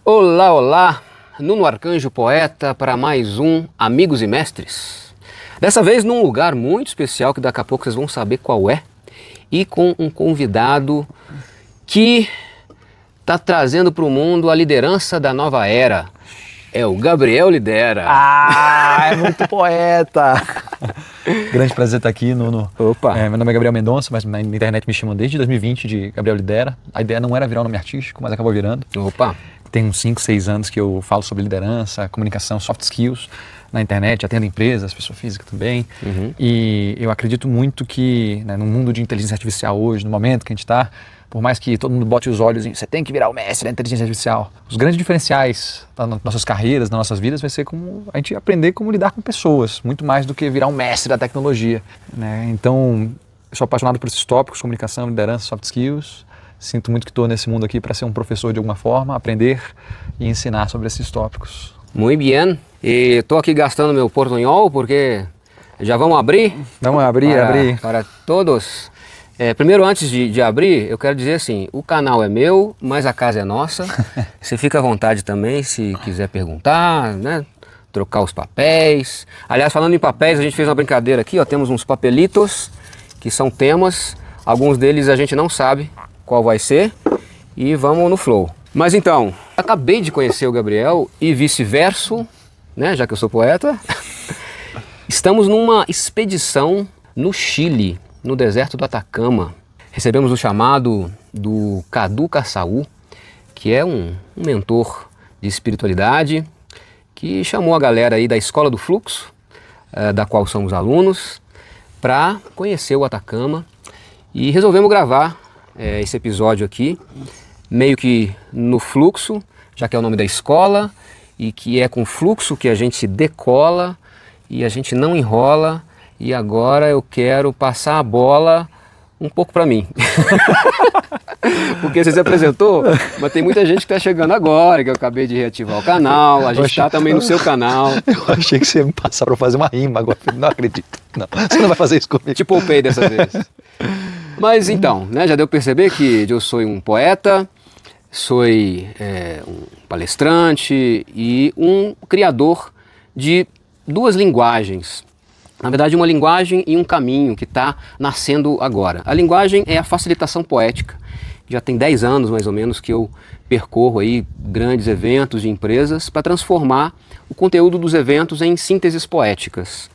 Olá, olá! Nuno Arcanjo Poeta para mais um Amigos e Mestres. Dessa vez num lugar muito especial que daqui a pouco vocês vão saber qual é. E com um convidado que está trazendo para o mundo a liderança da nova era. É o Gabriel Lidera. Ah, é muito poeta! Grande prazer estar aqui, Nuno. Opa! Meu nome é Gabriel Mendonça, mas na internet me chamam desde 2020 de Gabriel Lidera. A ideia não era virar um nome artístico, mas acabou virando. Opa! Tem uns 5, 6 anos que eu falo sobre liderança, comunicação, soft skills na internet, atendo empresas, pessoa física também. E eu acredito muito que no mundo de inteligência artificial hoje, no momento que a gente está, por mais que todo mundo bote os olhos em você tem que virar o mestre da inteligência artificial, os grandes diferenciais das nossas carreiras, das nossas vidas, vai ser como a gente aprender como lidar com pessoas, muito mais do que virar um mestre da tecnologia, né? Então, eu sou apaixonado por esses tópicos, comunicação, liderança, soft skills. Sinto muito que estou nesse mundo aqui para ser um professor de alguma forma, aprender e ensinar sobre esses tópicos. Muito bem. E estou aqui gastando meu portunhol porque já vamos abrir? Vamos abrir. Para todos. Primeiro, antes de abrir, eu quero dizer assim, o canal é meu, mas a casa é nossa. Você fica à vontade também se quiser perguntar, né? Trocar os papéis. Aliás, falando em papéis, a gente fez uma brincadeira aqui, ó, temos uns papelitos que são temas. Alguns deles a gente não sabe qual vai ser e vamos no flow. Mas então, acabei de conhecer o Gabriel e vice-versa, né, já que eu sou poeta. Estamos numa expedição no Chile, no deserto do Atacama. Recebemos o chamado do Cadu Caçaú, que é um mentor de espiritualidade, que chamou a galera aí da Escola do Fluxo, da qual somos alunos, para conhecer o Atacama e resolvemos gravar esse episódio aqui, meio que no fluxo, já que é o nome da escola, e que é com fluxo que a gente decola e a gente não enrola. E agora eu quero passar a bola um pouco para mim. Porque você se apresentou, mas tem muita gente que está chegando agora, que eu acabei de reativar o canal, a gente está também no seu canal. Eu achei que você ia me passar para fazer uma rima agora, não acredito. Não, você não vai fazer isso comigo. Te poupei dessa vez. Mas então, né, já deu para perceber que eu sou um poeta, sou um palestrante e um criador de duas linguagens. Na verdade, uma linguagem e um caminho que está nascendo agora. A linguagem é a facilitação poética. Já tem 10 anos, mais ou menos, que eu percorro aí grandes eventos de empresas para transformar o conteúdo dos eventos em sínteses poéticas.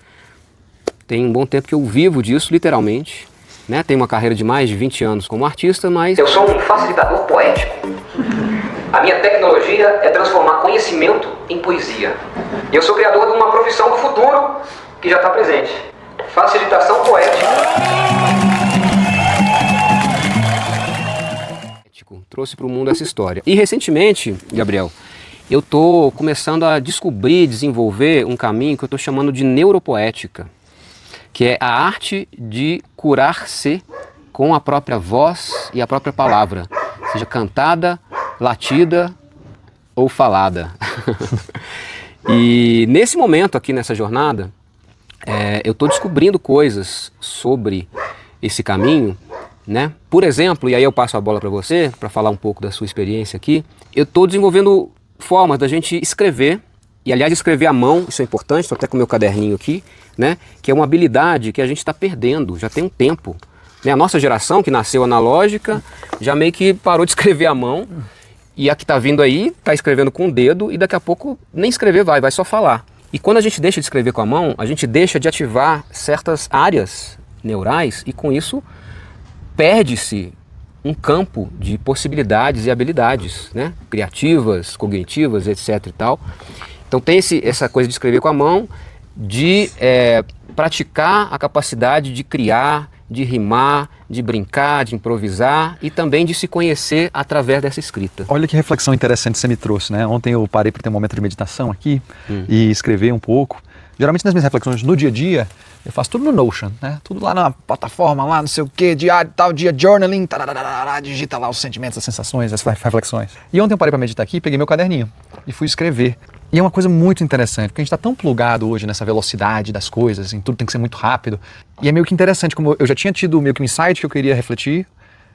Tem um bom tempo que eu vivo disso, literalmente. Né? Tenho uma carreira de mais de 20 anos como artista, mas eu sou um facilitador poético. A minha tecnologia é transformar conhecimento em poesia. E eu sou criador de uma profissão do futuro que já está presente. Facilitação poética. Trouxe para o mundo essa história. E recentemente, Gabriel, eu estou começando a descobrir, desenvolver um caminho que eu estou chamando de neuropoética, que é a arte de curar-se com a própria voz e a própria palavra, seja cantada, latida ou falada. E nesse momento aqui nessa jornada, eu estou descobrindo coisas sobre esse caminho, né? Por exemplo, e aí eu passo a bola para você, para falar um pouco da sua experiência aqui, eu estou desenvolvendo formas da gente escrever, e aliás escrever à mão, isso é importante, estou até com o meu caderninho aqui, né? Que é uma habilidade que a gente está perdendo, já tem um tempo. Né? A nossa geração, que nasceu analógica, já meio que parou de escrever à mão, e a que está vindo aí está escrevendo com o dedo, e daqui a pouco nem escrever vai só falar. E quando a gente deixa de escrever com a mão, a gente deixa de ativar certas áreas neurais e com isso perde-se um campo de possibilidades e habilidades, né? Criativas, cognitivas, etc. e tal. Então tem essa coisa de escrever com a mão, de praticar a capacidade de criar, de rimar, de brincar, de improvisar e também de se conhecer através dessa escrita. Olha que reflexão interessante você me trouxe, né? Ontem eu parei para ter um momento de meditação aqui e escrever um pouco. Geralmente nas minhas reflexões no dia a dia, eu faço tudo no Notion, né? Tudo lá na plataforma, lá não sei o que, diário, tal dia, journaling, digita lá os sentimentos, as sensações, as reflexões. E ontem eu parei para meditar aqui, peguei meu caderninho e fui escrever. E é uma coisa muito interessante, porque a gente está tão plugado hoje nessa velocidade das coisas, em tudo tem que ser muito rápido. E é meio que interessante, como eu já tinha tido meio que um insight que eu queria refletir,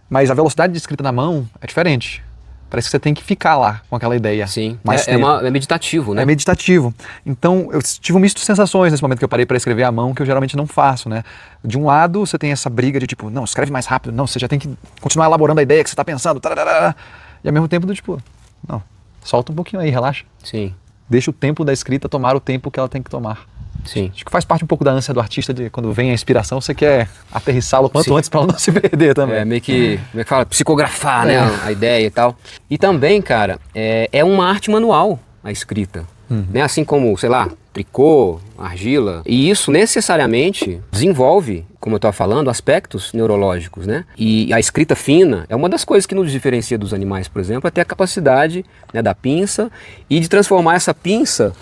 mas a velocidade de escrita na mão é diferente. Parece que você tem que ficar lá com aquela ideia. Sim, Mais é meditativo, né? É meditativo. Então, eu tive um misto de sensações nesse momento que eu parei para escrever à mão, que eu geralmente não faço, né? De um lado, você tem essa briga de tipo, não, escreve mais rápido, não, você já tem que continuar elaborando a ideia que você está pensando, tararara, e ao mesmo tempo do tipo, não, solta um pouquinho aí, relaxa. Sim. Deixa o tempo da escrita tomar o tempo que ela tem que tomar. Sim. Acho que faz parte um pouco da ânsia do artista de quando vem a inspiração, você quer aterrissá-lo quanto antes para ela não se perder também. Meio que, como é que fala? Psicografar, né? A ideia e tal. E também, cara, é uma arte manual a escrita. Né? Assim como, sei lá, tricô, argila. E isso necessariamente desenvolve, como eu estava falando, aspectos neurológicos, né? E a escrita fina é uma das coisas que nos diferencia dos animais, por exemplo, é ter a capacidade, né, da pinça e de transformar essa pinça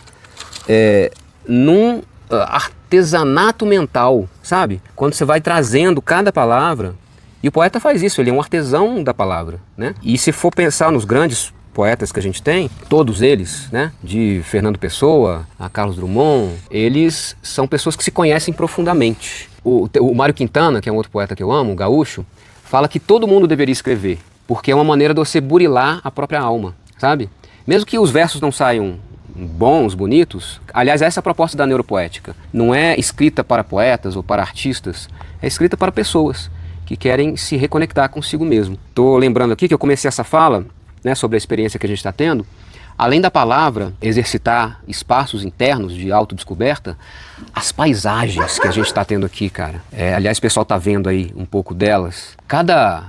num artesanato mental, sabe? Quando você vai trazendo cada palavra, e o poeta faz isso, ele é um artesão da palavra, né? E se for pensar nos grandes poetas que a gente tem, todos eles, né, de Fernando Pessoa a Carlos Drummond, eles são pessoas que se conhecem profundamente. O Mário Quintana, que é um outro poeta que eu amo, um gaúcho, fala que todo mundo deveria escrever, porque é uma maneira de você burilar a própria alma, sabe? Mesmo que os versos não saiam bons, bonitos, aliás, essa é a proposta da neuropoética. Não é escrita para poetas ou para artistas, é escrita para pessoas que querem se reconectar consigo mesmo. Estou lembrando aqui que eu comecei essa fala, né, sobre a experiência que a gente está tendo, além da palavra exercitar espaços internos de autodescoberta, as paisagens que a gente está tendo aqui, cara. Aliás, o pessoal está vendo aí um pouco delas. Cada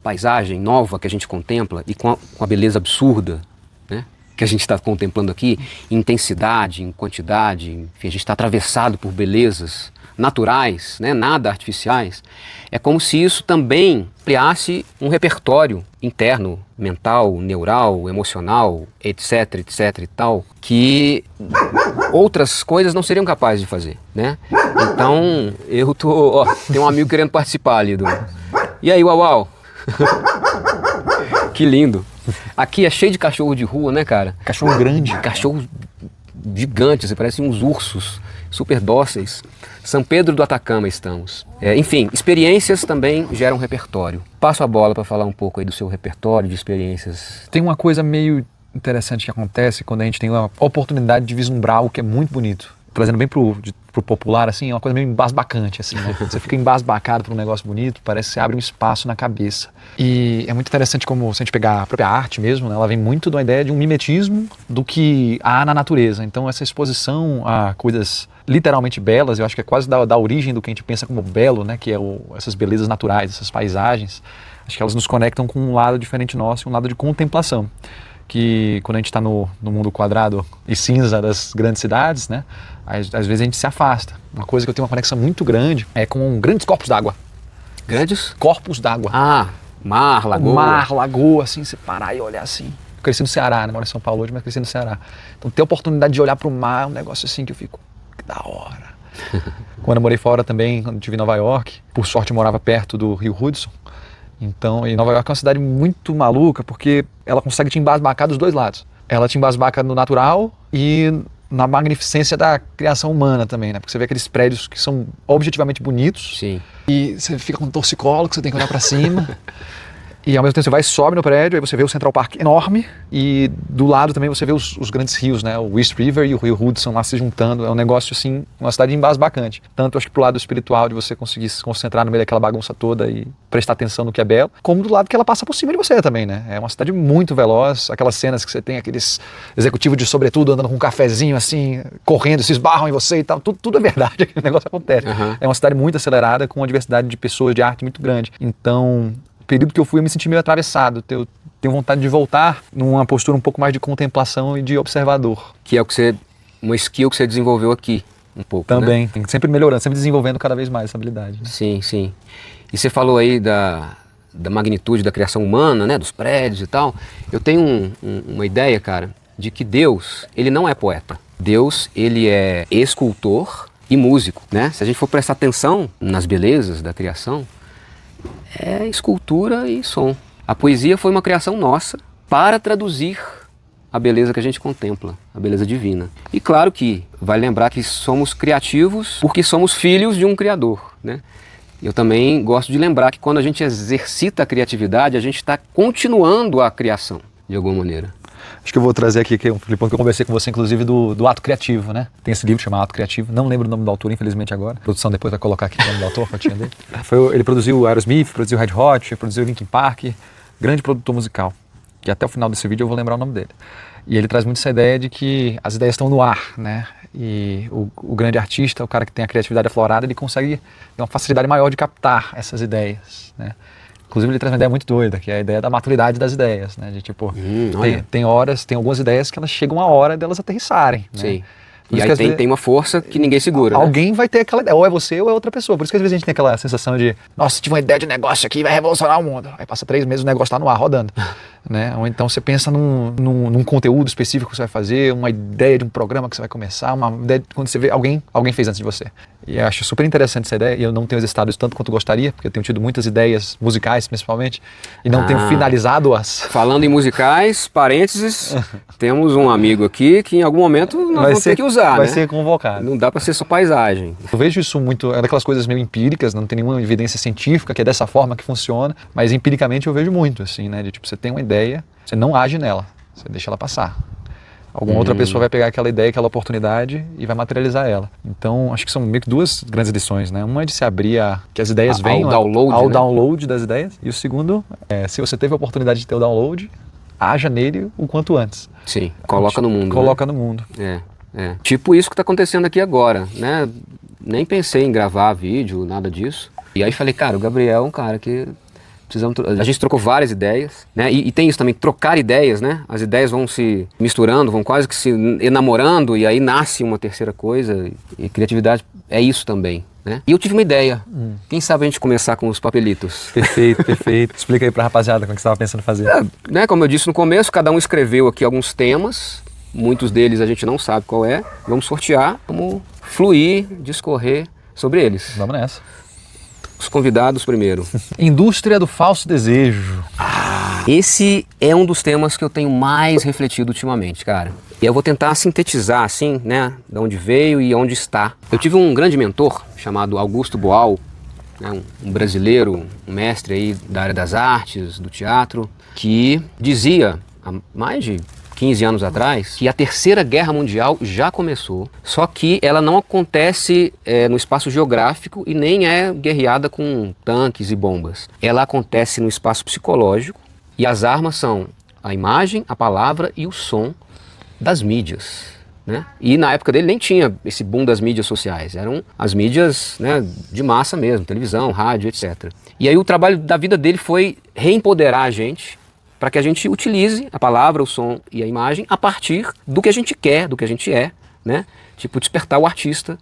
paisagem nova que a gente contempla e com a beleza absurda, né, que a gente está contemplando aqui, em intensidade, em quantidade, enfim, a gente está atravessado por belezas naturais, né, nada artificiais. É como se isso também ampliasse um repertório interno, mental, neural, emocional, etc, etc e tal, que outras coisas não seriam capazes de fazer, né? Então, tem um amigo querendo participar ali do... E aí, uau? Que lindo. Aqui é cheio de cachorro de rua, né, cara? Cachorro grande. Cachorro gigante, você parece uns ursos super dóceis. São Pedro do Atacama estamos. Enfim, experiências também geram repertório. Passo a bola para falar um pouco aí do seu repertório de experiências. Tem uma coisa meio interessante que acontece quando a gente tem a oportunidade de vislumbrar algo que é muito bonito. Trazendo bem pro popular, assim, é uma coisa meio embasbacante, assim, né? Você fica embasbacado por um negócio bonito, parece que você abre um espaço na cabeça. E é muito interessante como, se a gente pegar a própria arte mesmo, né, ela vem muito da ideia de um mimetismo do que há na natureza. Então essa exposição a coisas literalmente belas, eu acho que é quase da origem do que a gente pensa como belo, né, que é essas belezas naturais, essas paisagens. Acho que elas nos conectam com um lado diferente nosso, um lado de contemplação. Que quando a gente está no mundo quadrado e cinza das grandes cidades, né, às vezes a gente se afasta. Uma coisa que eu tenho uma conexão muito grande é com grandes corpos d'água. Grandes? Corpos d'água. Ah, mar, lagoa. Mar, lagoa, assim, você parar e olhar assim. Eu cresci no Ceará, né, moro em São Paulo hoje, mas cresci no Ceará. Então ter a oportunidade de olhar para o mar é um negócio assim que eu fico, que da hora. Quando eu morei fora também, quando eu estive em Nova York, por sorte eu morava perto do Rio Hudson. Então, e Nova York é uma cidade muito maluca porque ela consegue te embasbacar dos dois lados. Ela te embasbaca no natural e na magnificência da criação humana também, né? Porque você vê aqueles prédios que são objetivamente bonitos. Sim. E você fica com um torcicolo que você tem que olhar para cima. E ao mesmo tempo você vai e sobe no prédio, aí você vê o Central Park enorme e do lado também você vê os grandes rios, né? O East River e o Rio Hudson lá se juntando. É um negócio assim, uma cidade embasbacante. Tanto acho que pro lado espiritual de você conseguir se concentrar no meio daquela bagunça toda e prestar atenção no que é belo, como do lado que ela passa por cima de você também, né? É uma cidade muito veloz, aquelas cenas que você tem aqueles executivos de sobretudo andando com um cafezinho assim, correndo, se esbarram em você e tal, tudo é verdade, aquele negócio acontece. Uhum. É uma cidade muito acelerada, com uma diversidade de pessoas, de arte muito grande. Então, no período que eu fui, eu me senti meio atravessado. Eu tenho vontade de voltar numa postura um pouco mais de contemplação e de observador. Que é uma skill que você desenvolveu aqui, um pouco, também, né? tem que sempre melhorando, sempre desenvolvendo cada vez mais essa habilidade. Né? Sim, sim. E você falou aí da magnitude da criação humana, né? Dos prédios e tal. Eu tenho uma ideia, cara, de que Deus, ele não é poeta. Deus, ele é escultor e músico, né? Se a gente for prestar atenção nas belezas da criação, é escultura e som. A poesia foi uma criação nossa para traduzir a beleza que a gente contempla, a beleza divina. E claro que vai lembrar que somos criativos porque somos filhos de um Criador, né? Eu também gosto de lembrar que quando a gente exercita a criatividade, a gente está continuando a criação. de alguma maneira. Acho que eu vou trazer aqui, Filipão, que eu conversei com você, inclusive, do ato criativo, né? Tem esse livro chamado Ato Criativo, não lembro o nome do autor, infelizmente, agora. A produção depois vai colocar aqui o nome do autor, a fotinha dele. Ele produziu Aerosmith, produziu Red Hot, produziu Linkin Park, grande produtor musical, que até o final desse vídeo eu vou lembrar o nome dele. E ele traz muito essa ideia de que as ideias estão no ar, né? E o grande artista, o cara que tem a criatividade aflorada, ele consegue ter uma facilidade maior de captar essas ideias, né? Inclusive ele traz uma ideia muito doida, que é a ideia da maturidade das ideias, né? De tipo, tem algumas ideias que elas chegam a hora delas aterrissarem, né? Sim. E aí tem uma força que ninguém segura. Alguém vai ter aquela ideia, ou é você ou é outra pessoa. Por isso que às vezes a gente tem aquela sensação de, nossa, tive uma ideia de negócio aqui, vai revolucionar o mundo. Aí passa 3 meses o negócio está no ar, rodando. Né? Ou então você pensa num conteúdo específico que você vai fazer, uma ideia de um programa que você vai começar, uma ideia de quando você vê alguém fez antes de você. E eu acho super interessante essa ideia, e eu não tenho exercitado isso tanto quanto gostaria, porque eu tenho tido muitas ideias musicais, principalmente, e não tenho finalizado-as. Falando em musicais, parênteses, temos um amigo aqui que em algum momento nós vamos ter que usar, vai né? ser convocado. Não dá para ser só paisagem. Eu vejo isso muito, é daquelas coisas meio empíricas, não tem nenhuma evidência científica que é dessa forma que funciona, mas empiricamente eu vejo muito, assim, né? De tipo, você tem uma ideia, você não age nela, você deixa ela passar. Alguma outra pessoa vai pegar aquela ideia, aquela oportunidade e vai materializar ela. Então, acho que são meio que 2 grandes lições, né? Uma é de se abrir que as ideias venham ao download das ideias. E o segundo é, se você teve a oportunidade de ter o download, haja nele o quanto antes. Sim, coloca no mundo. Coloca no mundo. Tipo isso que está acontecendo aqui agora, né? Nem pensei em gravar vídeo, nada disso. E aí falei, cara, o Gabriel é um cara que... A gente trocou várias ideias, né? E tem isso também, trocar ideias, né? As ideias vão se misturando, vão quase que se enamorando e aí nasce uma terceira coisa. E criatividade é isso também, né? E eu tive uma ideia. Quem sabe a gente começar com os papelitos? Perfeito, perfeito. Explica aí pra rapaziada como que você estava pensando em fazer. Né? Como eu disse no começo, cada um escreveu aqui alguns temas. Muitos deles a gente não sabe qual é. Vamos sortear, vamos fluir, discorrer sobre eles. Vamos nessa. Os convidados primeiro. Indústria do falso desejo. Esse é um dos temas que eu tenho mais refletido ultimamente, cara. E eu vou tentar sintetizar, assim, né, de onde veio e onde está. Eu tive um grande mentor chamado Augusto Boal, né, um brasileiro, um mestre aí da área das artes, do teatro, que dizia, há mais de 15 anos atrás, que a Terceira Guerra Mundial já começou, só que ela não acontece no espaço geográfico e nem é guerreada com tanques e bombas. Ela acontece no espaço psicológico e as armas são a imagem, a palavra e o som das mídias, né? E na época dele nem tinha esse boom das mídias sociais, eram as mídias, né, de massa mesmo, televisão, rádio, etc. E aí o trabalho da vida dele foi reempoderar a gente para que a gente utilize a palavra, o som e a imagem a partir do que a gente quer, do que a gente é, né? Tipo, despertar o artista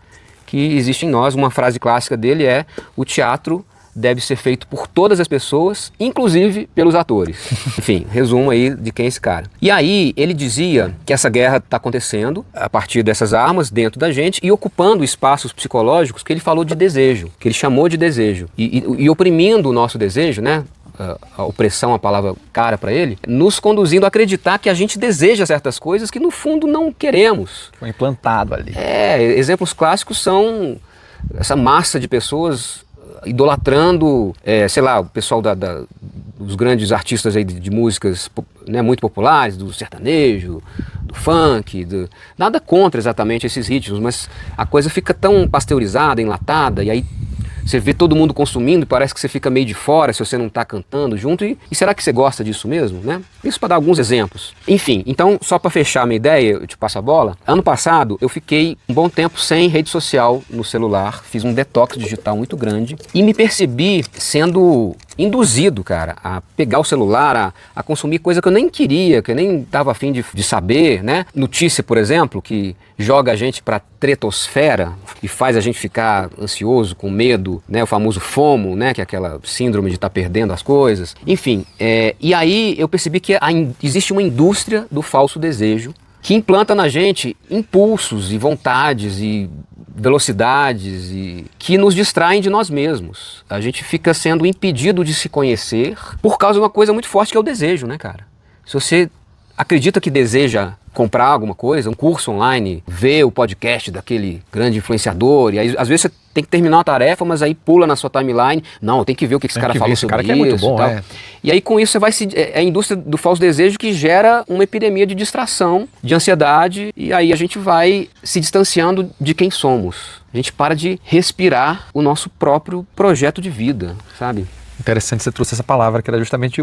que existe em nós. Uma frase clássica dele é: o teatro deve ser feito por todas as pessoas, inclusive pelos atores. Enfim, resumo aí de quem é esse cara. E aí ele dizia que essa guerra está acontecendo a partir dessas armas dentro da gente e ocupando espaços psicológicos que ele falou de desejo, que ele chamou de desejo. E oprimindo o nosso desejo, né? A opressão, a palavra cara para ele, nos conduzindo a acreditar que a gente deseja certas coisas que no fundo não queremos. Foi implantado ali. Exemplos clássicos são essa massa de pessoas idolatrando, sei lá, o pessoal dos grandes artistas aí de músicas, né, muito populares, do sertanejo, do funk, nada contra exatamente esses ritmos, mas a coisa fica tão pasteurizada, enlatada, e aí você vê todo mundo consumindo e parece que você fica meio de fora se você não está cantando junto. E será que você gosta disso mesmo, né? Isso para dar alguns exemplos. Enfim, então, só para fechar a minha ideia, eu te passo a bola. Ano passado, eu fiquei um bom tempo sem rede social no celular. Fiz um detox digital muito grande. E me percebi sendo induzido, cara, a pegar o celular, a consumir coisa que eu nem queria, que eu nem estava afim de saber, né? Notícia, por exemplo, que joga a gente para tretosfera e faz a gente ficar ansioso, com medo, né? O famoso FOMO, né? Que é aquela síndrome de estar perdendo as coisas. Enfim, e aí eu percebi que existe uma indústria do falso desejo que implanta na gente impulsos e vontades e velocidades e que nos distraem de nós mesmos. A gente fica sendo impedido de se conhecer por causa de uma coisa muito forte que é o desejo, né, cara? Se você acredita que deseja comprar alguma coisa, um curso online, ver o podcast daquele grande influenciador, e aí às vezes você tem que terminar uma tarefa, mas aí pula na sua timeline, não, tem que ver o que esse cara falou sobre isso. É muito bom, e tal. E aí com isso você vai é a indústria do falso desejo que gera uma epidemia de distração, de ansiedade, e aí a gente vai se distanciando de quem somos. A gente para de respirar o nosso próprio projeto de vida, sabe? Interessante você trouxe essa palavra, que era justamente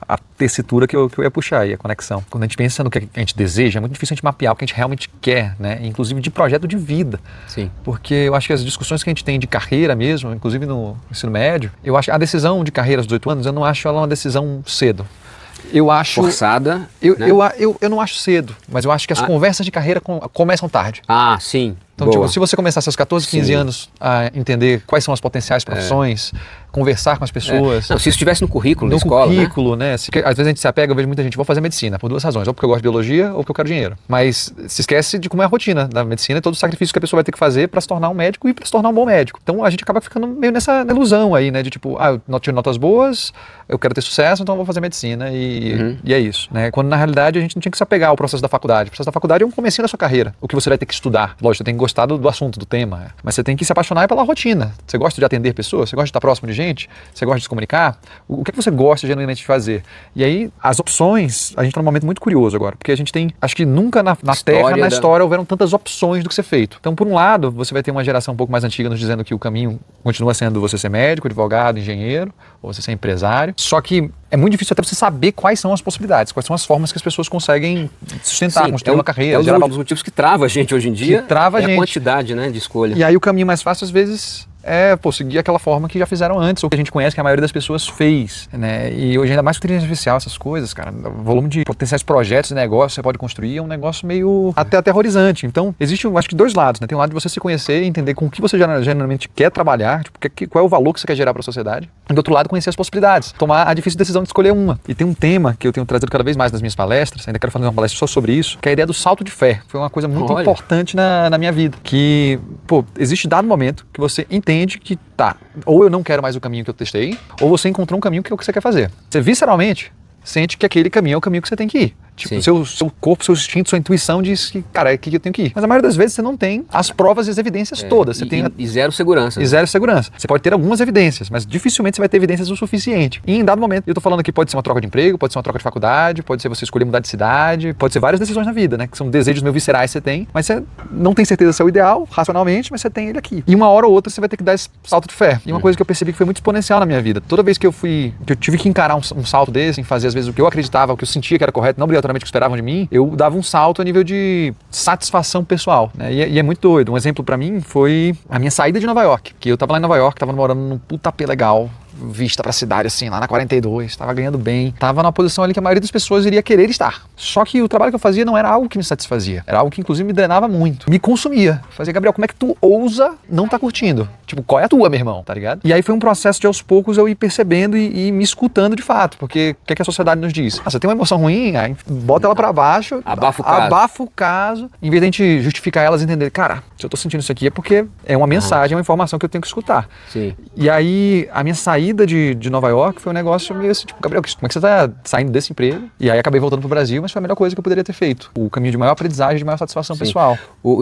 a tessitura que eu ia puxar aí, a conexão. Quando a gente pensa no que a gente deseja, é muito difícil a gente mapear o que a gente realmente quer, né? Inclusive de projeto de vida. Sim. Porque eu acho que as discussões que a gente tem de carreira mesmo, inclusive no ensino médio, eu acho que a decisão de carreira aos 18 anos, eu não acho ela uma decisão cedo. Eu acho... Forçada, né? Eu não acho cedo, mas eu acho que as conversas de carreira começam tarde. Ah, sim. Então, tipo, se você começar seus 14, 15 anos a entender quais são as potenciais profissões, conversar com as pessoas... Não, se isso estivesse no currículo, na escola, currículo, né? Às vezes a gente se apega, eu vejo muita gente, vou fazer medicina, por duas razões, ou porque eu gosto de biologia, ou porque eu quero dinheiro. Mas se esquece de como é a rotina da medicina e todo o sacrifício que a pessoa vai ter que fazer para se tornar um médico e para se tornar um bom médico. Então a gente acaba ficando meio nessa ilusão aí, né? De tipo, eu tiro notas boas, eu quero ter sucesso, então eu vou fazer medicina e é isso, né? Quando na realidade a gente não tinha que se apegar ao processo da faculdade. O processo da faculdade é um comecinho da sua carreira. O que você vai ter que estudar. Lógico, você tem que gostar do assunto, do tema. Mas você tem que se apaixonar pela rotina. Você gosta de atender pessoas? Você gosta de estar próximo de gente? Você gosta de se comunicar? O que você gosta genuinamente de fazer? E aí, as opções, a gente está num momento muito curioso agora, porque a gente tem, acho que nunca na história houveram tantas opções do que ser feito. Então, por um lado, você vai ter uma geração um pouco mais antiga nos dizendo que o caminho continua sendo você ser médico, advogado, engenheiro, ou você ser empresário. Só que é muito difícil até você saber quais são as possibilidades, quais são as formas que as pessoas conseguem sustentar, construir uma carreira. É um dos motivos que trava a gente hoje em dia, a quantidade, né, de escolha. E aí o caminho mais fácil, às vezes, é seguir aquela forma que já fizeram antes, ou que a gente conhece, que a maioria das pessoas fez, né? E hoje, ainda mais com inteligência artificial, essas coisas, cara, o volume de potenciais projetos e negócios que você pode construir é um negócio meio até aterrorizante. Então, existe, acho que, dois lados, né? Tem um lado de você se conhecer e entender com o que você geralmente quer trabalhar, tipo, qual é o valor que você quer gerar para a sociedade. E do outro lado, conhecer as possibilidades, tomar a difícil decisão de escolher uma. E tem um tema que eu tenho trazido cada vez mais nas minhas palestras, ainda quero fazer uma palestra só sobre isso, que é a ideia do salto de fé. Foi uma coisa muito importante na minha vida. Que, existe dado momento que você entende que ou eu não quero mais o caminho que eu testei, ou você encontrou um caminho que é o que você quer fazer. Você visceralmente sente que aquele caminho é o caminho que você tem que ir. Tipo, seu corpo, seu instinto, sua intuição diz que, cara, é aqui que eu tenho que ir. Mas a maioria das vezes você não tem as provas e as evidências todas. Você tem zero segurança. E zero segurança. Você pode ter algumas evidências, mas dificilmente você vai ter evidências o suficiente. E em dado momento, eu tô falando aqui, pode ser uma troca de emprego, pode ser uma troca de faculdade, pode ser você escolher mudar de cidade, pode ser várias decisões na vida, né? Que são desejos meio viscerais que você tem, mas você não tem certeza se é o ideal, racionalmente, mas você tem ele aqui. E uma hora ou outra você vai ter que dar esse salto de fé. E uma coisa que eu percebi que foi muito exponencial na minha vida. Toda vez que eu tive que encarar um salto desse, em fazer às vezes o que eu acreditava, o que eu sentia que era correto, não obrigatoriamente o que esperavam de mim, eu dava um salto a nível de satisfação pessoal, né? E é muito doido. Um exemplo pra mim foi a minha saída de Nova York, que eu tava lá em Nova York, tava morando num puta AP legal, vista pra cidade, assim, lá na 42, tava ganhando bem, tava numa posição ali que a maioria das pessoas iria querer estar. Só que o trabalho que eu fazia não era algo que me satisfazia, era algo que inclusive me drenava muito, me consumia. Fazia, Gabriel, como é que tu ousa não tá curtindo? Tipo, qual é a tua, meu irmão, tá ligado? E aí foi um processo de aos poucos eu ir percebendo e me escutando de fato, porque o que é que a sociedade nos diz? Você tem uma emoção ruim, aí bota ela pra baixo, abafa o caso, em vez de a gente justificar elas e entender, cara, se eu tô sentindo isso aqui é porque é uma mensagem, é uma informação que eu tenho que escutar. Sim. E aí, a minha saída de Nova York foi um negócio meio assim, tipo, Gabriel, como é que você tá saindo desse emprego? E aí acabei voltando pro Brasil, mas foi a melhor coisa que eu poderia ter feito. O caminho de maior aprendizagem, de maior satisfação pessoal.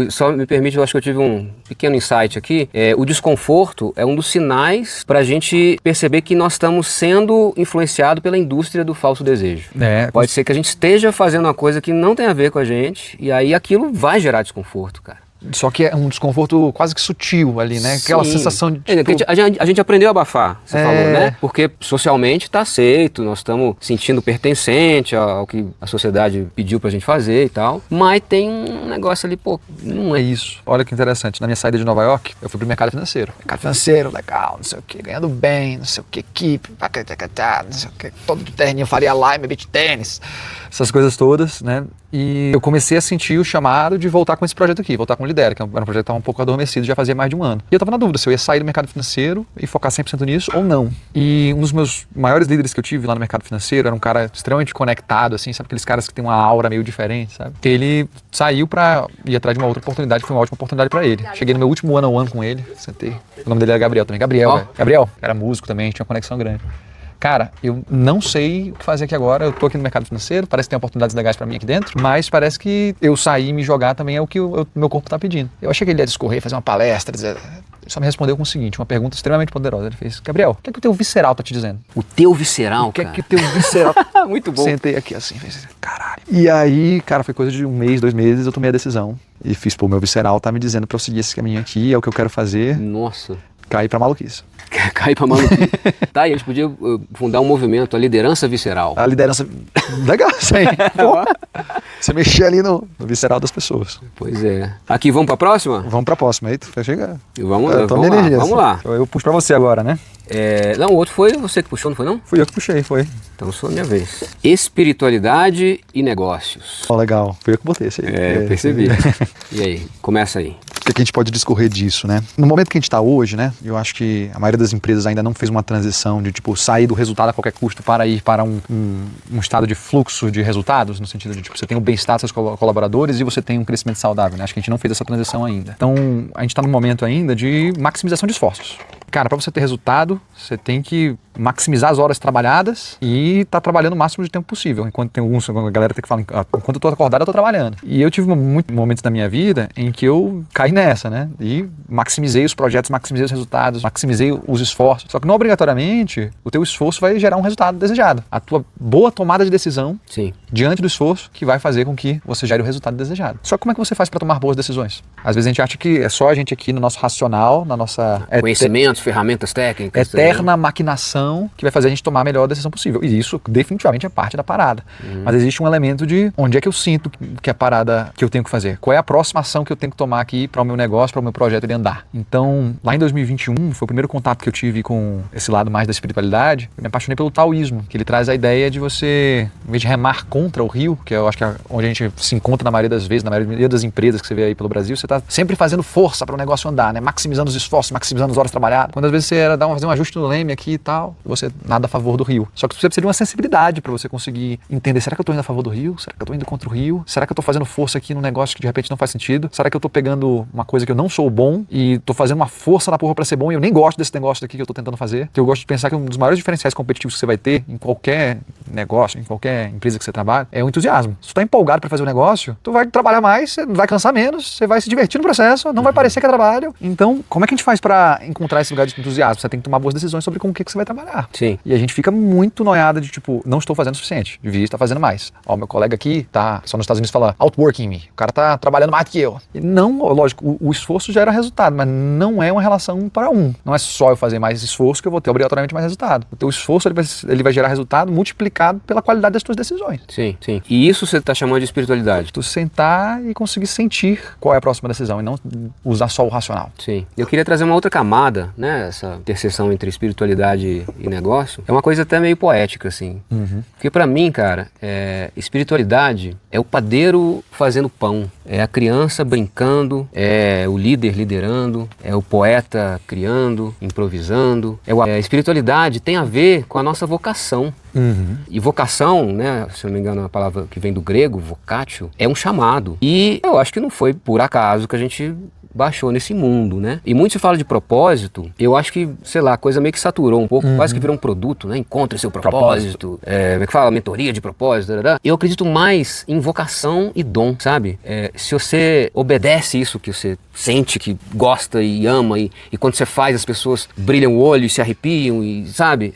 Só me permite, eu acho que eu tive um pequeno insight aqui. O desconforto é um dos sinais pra gente perceber que nós estamos sendo influenciados pela indústria do falso desejo. Pode ser que a gente esteja fazendo uma coisa que não tem a ver com a gente, e aí aquilo vai gerar desconforto, cara. Só que é um desconforto quase que sutil ali, né? Aquela sensação de... Tipo... A gente aprendeu a abafar, você falou, né? Porque socialmente está aceito, nós estamos sentindo pertencente ao que a sociedade pediu pra gente fazer e tal. Mas tem um negócio ali, não é isso. Olha que interessante, na minha saída de Nova York, eu fui pro mercado financeiro. Mercado financeiro, legal, não sei o que, ganhando bem, não sei o que, equipe, não sei o que, todo de terninho, Faria Lime, beach tênis, essas coisas todas, né? E eu comecei a sentir o chamado de voltar com esse projeto aqui, voltar com o Lidera, que era um projeto que estava um pouco adormecido, já fazia mais de um ano. E eu estava na dúvida se eu ia sair do mercado financeiro e focar 100% nisso ou não. E um dos meus maiores líderes que eu tive lá no mercado financeiro era um cara extremamente conectado, assim, sabe? Aqueles caras que têm uma aura meio diferente, sabe? Ele saiu para ir atrás de uma outra oportunidade, que foi uma ótima oportunidade para ele. Cheguei no meu último one-on-one com ele, sentei. O nome dele era Gabriel também. Gabriel, era músico também, tinha uma conexão grande. cara, eu não sei o que fazer aqui agora, eu tô aqui no mercado financeiro, parece que tem oportunidades legais para mim aqui dentro, mas parece que eu sair e me jogar também é o que o meu corpo tá pedindo. Eu achei que ele ia discorrer, fazer uma palestra, dizer... Ele só me respondeu com o seguinte, uma pergunta extremamente poderosa. Ele fez, Gabriel, o que é que o teu visceral tá te dizendo? O teu visceral, O que cara? é que o teu visceral... Muito bom. Sentei aqui assim, fez, caralho. E aí, cara, foi coisa de 1 mês, 2 meses, eu tomei a decisão. E fiz, pô, meu visceral tá me dizendo pra eu seguir esse caminho aqui, é o que eu quero fazer. Nossa. Cair pra maluquice. Cair pra maluquice. Tá, e a gente podia fundar um movimento, a liderança visceral. A liderança... Legal, isso aí. Pô, você mexer ali no visceral das pessoas. Pois é. Aqui, vamos pra próxima? Vamos pra próxima aí, tu vai chegar. Vamos lá. Eu puxo pra você agora, né? Não, o outro foi você que puxou, não foi não? Fui eu que puxei, foi. Então sou a minha vez. Espiritualidade e negócios. Ó, legal. Foi eu que botei esse aí. Eu percebi. E aí, começa aí. O que a gente pode discorrer disso, né? No momento que a gente está hoje, né? Eu acho que a maioria das empresas ainda não fez uma transição de, tipo, sair do resultado a qualquer custo para ir para um estado de fluxo de resultados, no sentido de, tipo, você tem o bem-estar dos seus colaboradores e você tem um crescimento saudável, né? Acho que a gente não fez essa transição ainda. Então, a gente está num momento ainda de maximização de esforços. Cara, para você ter resultado, você tem que maximizar as horas trabalhadas e tá trabalhando o máximo de tempo possível. Enquanto tem alguns, a galera tem que falar, enquanto eu tô acordado, eu tô trabalhando. E eu tive muitos momentos da minha vida em que eu caí nessa, né? E maximizei os projetos, maximizei os resultados, maximizei os esforços. Só que não obrigatoriamente o teu esforço vai gerar um resultado desejado. A tua boa tomada de decisão diante do esforço que vai fazer com que você gere o resultado desejado. Só que como é que você faz para tomar boas decisões? Às vezes a gente acha que é só a gente aqui no nosso racional, na nossa... Conhecimentos, ferramentas técnicas. Eterna maquinação que vai fazer a gente tomar a melhor decisão possível. E isso definitivamente é parte da parada. Mas existe um elemento de onde é que eu sinto que é a parada que eu tenho que fazer. Qual é a próxima ação que eu tenho que tomar aqui para o meu negócio, para o meu projeto ele andar. Então, lá em 2021, foi o primeiro contato que eu tive com esse lado mais da espiritualidade. Eu me apaixonei pelo taoísmo, que ele traz a ideia de você, em vez de remar contra o rio, que eu acho que é onde a gente se encontra na maioria das vezes, na maioria das empresas que você vê aí pelo Brasil, você está sempre fazendo força para o negócio andar, né? Maximizando os esforços, maximizando as horas trabalhadas. Quando às vezes você era fazer um ajuste no leme aqui e tal, você nada a favor do rio. Só que você precisa de uma sensibilidade para você conseguir entender, será que eu estou indo a favor do rio? Será que eu estou indo contra o rio? Será que eu estou fazendo força aqui num negócio que de repente não faz sentido? Será que eu estou pegando uma coisa que eu não sou bom e estou fazendo uma força na porra para ser bom e eu nem gosto desse negócio daqui que eu estou tentando fazer? Que eu gosto de pensar que um dos maiores diferenciais competitivos que você vai ter em qualquer negócio, em qualquer empresa que você trabalha, é o entusiasmo. Se tu tá empolgado para fazer o negócio, tu vai trabalhar mais, você vai cansar menos, você vai se divertir no processo, não vai parecer que é trabalho. Então, como é que a gente faz para encontrar esse lugar de entusiasmo? Você tem que tomar boas decisões sobre com o que você vai trabalhar. Sim. E a gente fica muito noiada de, tipo, não estou fazendo o suficiente, devia estar fazendo mais. Ó, meu colega aqui tá, só nos Estados Unidos fala, outworking me. O cara tá trabalhando mais do que eu. E não, lógico, o esforço gera resultado, mas não é uma relação 1 para 1. Não é só eu fazer mais esforço que eu vou ter obrigatoriamente mais resultado. O teu esforço, ele vai gerar resultado multiplicado pela qualidade das tuas decisões. Sim, sim. E isso você tá chamando de espiritualidade? Tu sentar e conseguir sentir qual é a próxima decisão e não usar só o racional. Sim. Eu queria trazer uma outra camada, né? Essa interseção entre espiritualidade e negócio. É uma coisa até meio poética, assim. Porque pra mim, cara, espiritualidade é o padeiro fazendo pão, é a criança brincando, é o líder liderando, é o poeta criando, improvisando. A espiritualidade tem a ver com a nossa vocação. E vocação, né, se eu não me engano, é uma palavra que vem do grego, vocatio, é um chamado. E eu acho que não foi por acaso que a gente baixou nesse mundo, né? E muito se fala de propósito, eu acho que, sei lá, a coisa meio que saturou um pouco, quase que virou um produto, né? Encontre seu propósito. Como é que fala? Mentoria de propósito. Eu acredito mais em vocação e dom, sabe? Se você obedece isso que você sente, que gosta e ama, e quando você faz as pessoas brilham o olho e se arrepiam, e sabe?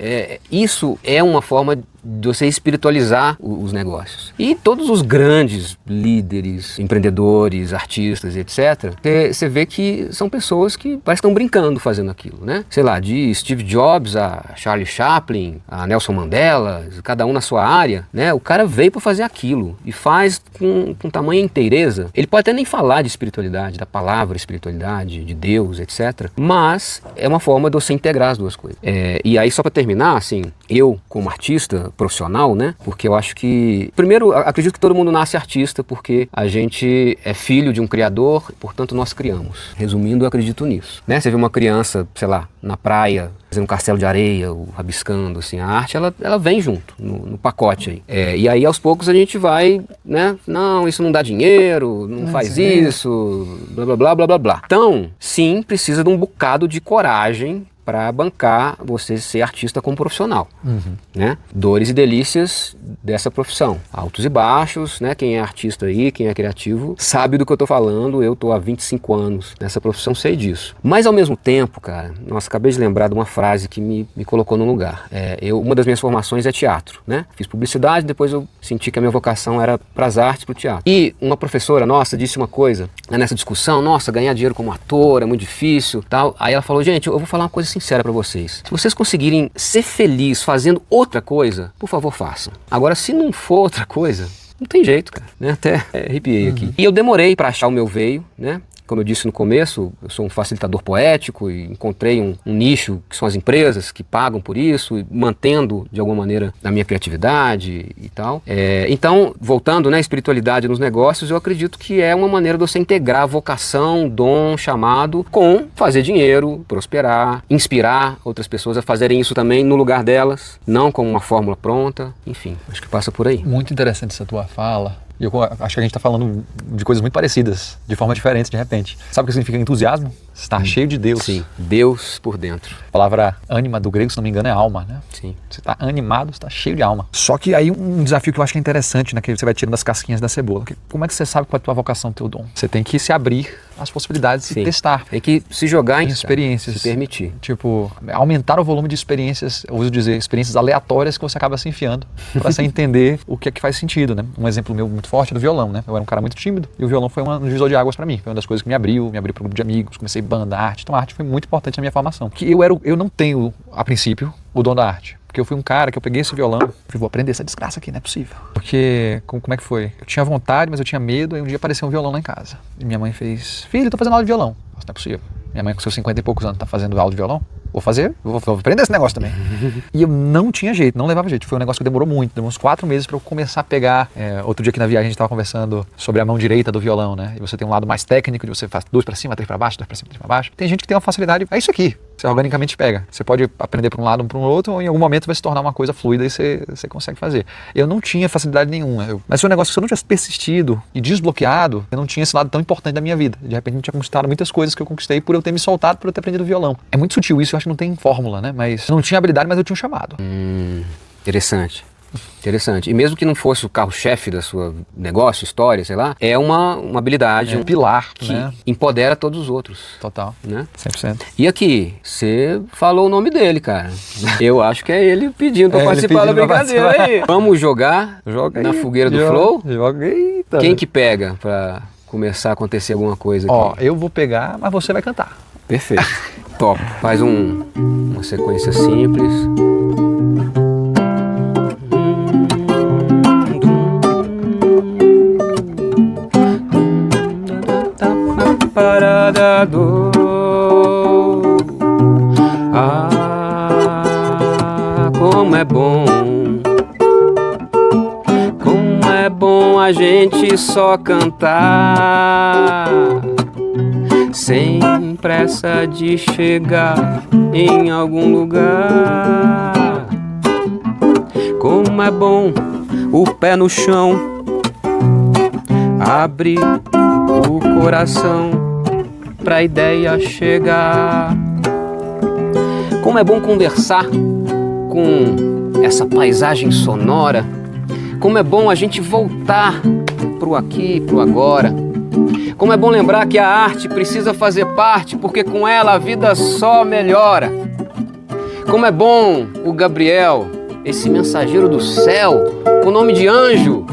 Isso é uma forma de você espiritualizar os negócios. E todos os grandes líderes, empreendedores, artistas, etc., você vê que são pessoas que parece que estão brincando fazendo aquilo, né? Sei lá, de Steve Jobs a Charlie Chaplin, a Nelson Mandela, cada um na sua área, né? O cara veio para fazer aquilo e faz com tamanha inteireza. Ele pode até nem falar de espiritualidade, da palavra espiritualidade, de Deus, etc., mas é uma forma de você integrar as duas coisas. E aí, só para terminar, assim, eu, como artista profissional, né? Porque eu acho que... Primeiro, acredito que todo mundo nasce artista porque a gente é filho de um criador, portanto nós criamos. Resumindo, eu acredito nisso, né? Você vê uma criança, sei lá, na praia, fazendo um castelo de areia, ou rabiscando, assim, a arte, ela vem junto, no pacote aí. E aí, aos poucos, a gente vai, né? Não, isso não dá dinheiro, não faz isso, blá, blá, blá, blá, blá, blá. Então, sim, precisa de um bocado de coragem para bancar você ser artista como profissional, né? Dores e delícias dessa profissão, altos e baixos, né? Quem é artista aí, quem é criativo, sabe do que eu tô falando. Eu tô há 25 anos nessa profissão, sei disso. Mas ao mesmo tempo, cara, nossa, acabei de lembrar de uma frase que me colocou no lugar. Uma das minhas formações é teatro, né? Fiz publicidade, depois eu senti que a minha vocação era pras artes, pro teatro. E uma professora nossa disse uma coisa, né, nessa discussão: nossa, ganhar dinheiro como ator é muito difícil, tal. Aí ela falou: gente, eu vou falar uma coisa sincera pra vocês. Se vocês conseguirem ser felizes fazendo outra coisa, por favor, façam. Agora, se não for outra coisa, não tem jeito, cara, né? Até arrepiei aqui. E eu demorei pra achar o meu veio, né? Como eu disse no começo, eu sou um facilitador poético e encontrei um nicho que são as empresas que pagam por isso, mantendo de alguma maneira a minha criatividade e tal. Então, voltando, né, espiritualidade nos negócios, eu acredito que é uma maneira de você integrar vocação, dom, chamado com fazer dinheiro, prosperar, inspirar outras pessoas a fazerem isso também no lugar delas, não como uma fórmula pronta. Enfim, acho que passa por aí. Muito interessante essa tua fala. E eu acho que a gente está falando de coisas muito parecidas, de forma diferente, de repente. Sabe o que significa entusiasmo? Estar cheio de Deus. Sim, Deus por dentro. A palavra ânima do grego, se não me engano, é alma, né? Sim. Você está animado, você está cheio de alma. Só que aí um desafio que eu acho que é interessante, né? Que você vai tirando as casquinhas da cebola. Como é que você sabe qual é a tua vocação, teu dom? Você tem que se abrir às possibilidades e testar. Tem que se jogar em experiências. Se permitir. Tipo, aumentar o volume de experiências, eu uso dizer, experiências aleatórias que você acaba se enfiando para você entender o que é que faz sentido, né? Um exemplo meu muito forte é do violão, né? Eu era um cara muito tímido e o violão foi um divisor de águas para mim. Foi uma das coisas que me abriu para um grupo de amigos, comecei banda, arte. Então a arte foi muito importante na minha formação. Que eu não tenho, a princípio, o dom da arte. Porque eu fui um cara que eu peguei esse violão, falei, vou aprender essa desgraça aqui, não é possível. Porque, como é que foi? Eu tinha vontade, mas eu tinha medo, aí um dia apareceu um violão lá em casa. E minha mãe fez: filho, eu tô fazendo aula de violão. Nossa, não é possível. Minha mãe com seus 50 e poucos anos tá fazendo aula de violão? Vou fazer, vou aprender esse negócio também. E eu não tinha jeito, não levava jeito. Foi um negócio que demorou muito, demorou uns 4 meses para eu começar a pegar. Outro dia aqui na viagem a gente estava conversando sobre a mão direita do violão, né? E você tem um lado mais técnico, de você faz 2 para cima, 3 para baixo, 2 para cima, 3 para baixo. Tem gente que tem uma facilidade, é isso aqui. Você organicamente pega. Você pode aprender para um lado, para um outro, ou em algum momento vai se tornar uma coisa fluida e você consegue fazer. Eu não tinha facilidade nenhuma. Mas foi um negócio que se eu não tivesse persistido e desbloqueado, eu não tinha esse lado tão importante da minha vida. De repente eu tinha conquistado muitas coisas que eu conquistei por eu ter me soltado, por eu ter aprendido violão. É muito sutil isso, eu acho que não tem fórmula, né? Mas eu não tinha habilidade, mas eu tinha um chamado. Interessante. Interessante. E mesmo que não fosse o carro-chefe da sua negócio, história, sei lá, é uma habilidade, um pilar que né? empodera todos os outros. Total. Né? 100%. E aqui, você falou o nome dele, cara. Eu acho que é ele pedindo pra participar da brincadeira aí. Vamos jogar na fogueira do Flow? Joguei. Quem que pega pra começar a acontecer alguma coisa aqui? Ó, eu vou pegar, mas você vai cantar. Perfeito. Top. Faz uma sequência simples. Parada do como é bom a gente só cantar sem pressa de chegar em algum lugar. Como é bom o pé no chão, abrir o coração pra ideia chegar. Como é bom conversar com essa paisagem sonora. Como é bom a gente voltar pro aqui, pro agora. Como é bom lembrar que a arte precisa fazer parte, porque com ela a vida só melhora. Como é bom o Gabriel, esse mensageiro do céu, com nome de anjo,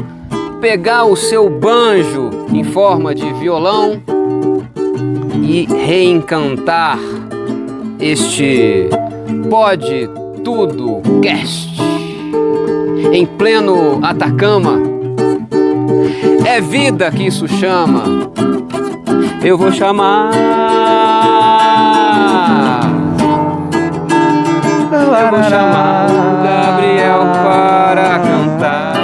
pegar o seu banjo em forma de violão e reencantar este Pode Tudo Cast em pleno Atacama. É vida que isso chama. Eu vou chamar. Eu vou chamar o Gabriel para cantar.